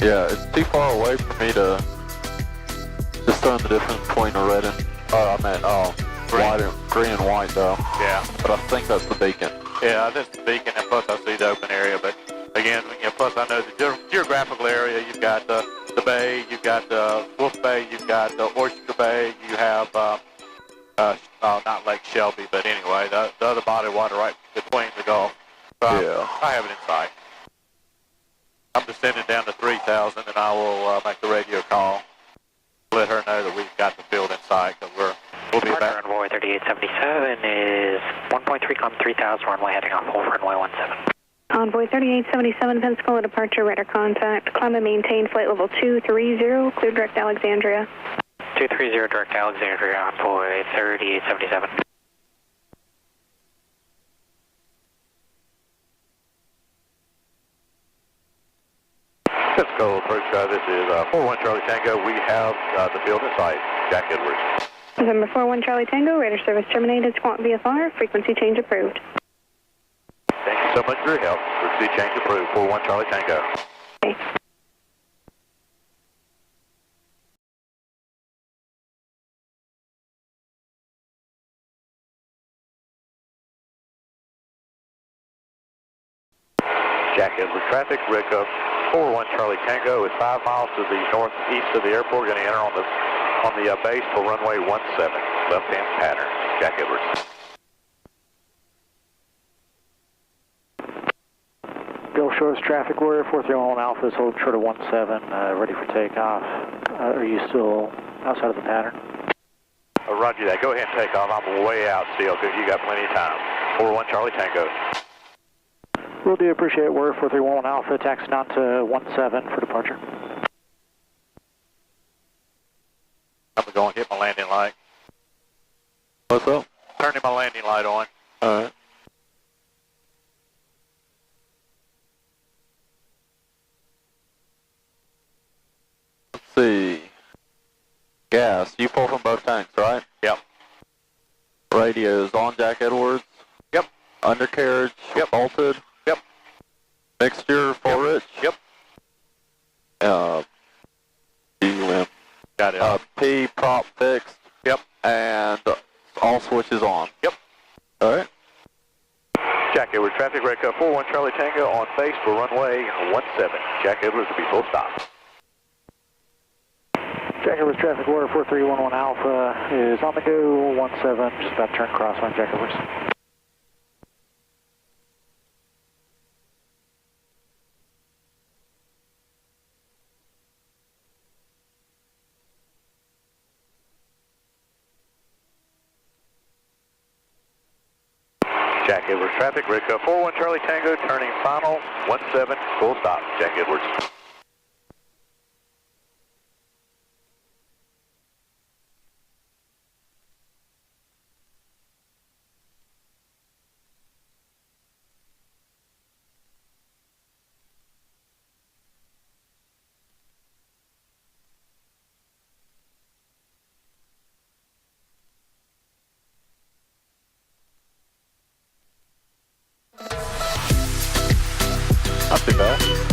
Yeah, it's too far away for me to discern the difference between the red and, I meant, green and white though. Yeah. But I think that's the beacon. Yeah, that's the beacon, and plus I see the open area, but again, plus I know the geographical area. You've got the bay, you've got the Wolf Bay, you've got the Oyster Bay, you have, not Lake Shelby, but anyway, the other body of water right between the Gulf. So Yeah. I have it in sight. I'm descending down to 3,000, and I will make the radio call. Let her know that we've got the field in sight, because we'll be back. Runway 3877 is 1.3 km 3,000, runway heading off over runway 17. Envoy 3877, Pensacola departure, radar contact. Climb and maintain flight level 230, clear direct Alexandria. 230 direct Alexandria, Envoy 3877. Pensacola approach, this is 41 Charlie Tango. We have the field in sight. Jack Edwards. November 41 Charlie Tango, radar service terminated, squawk VFR, frequency change approved. Thank you so much for your help. Frequency change approved. 41 Charlie Tango. Okay. Jack Edwards traffic, Rick 41 Charlie Tango is 5 miles to the northeast of the airport. Going to enter on the base for runway 17, left-hand pattern. Jack Edwards. Bill shows traffic warrior 431 Alpha is hold short of 17, ready for takeoff. Are you still outside of the pattern? Roger that. Go ahead and take off. I'm way out still because you got plenty of time. 41 Charlie Tango. Will do. Appreciate it. Warrior 431 Alpha, taxi down to 17 for departure. I'm going to hit my landing light. What's up? Turning my landing light on. Alright. Let's see. Gas. You pull from both tanks, right? Yep. Radios on Jack Edwards. Yep. Undercarriage. Yep. Bolted. Yep. Mixture full rich. Yep. DUM. Got it. P prop fixed. Yep. And all switches on. Yep. Alright. Jack Edwards traffic, Red 41 Charlie Tango on face for runway 17. Jack Edwards will be full stop. Jack Edwards traffic warrior 4311 Alpha is on the go, 17, just about to turn cross on Jack Edwards. Jack Edwards traffic, Red 41 Charlie Tango, turning final, 17, full stop, Jack Edwards. Not too bad.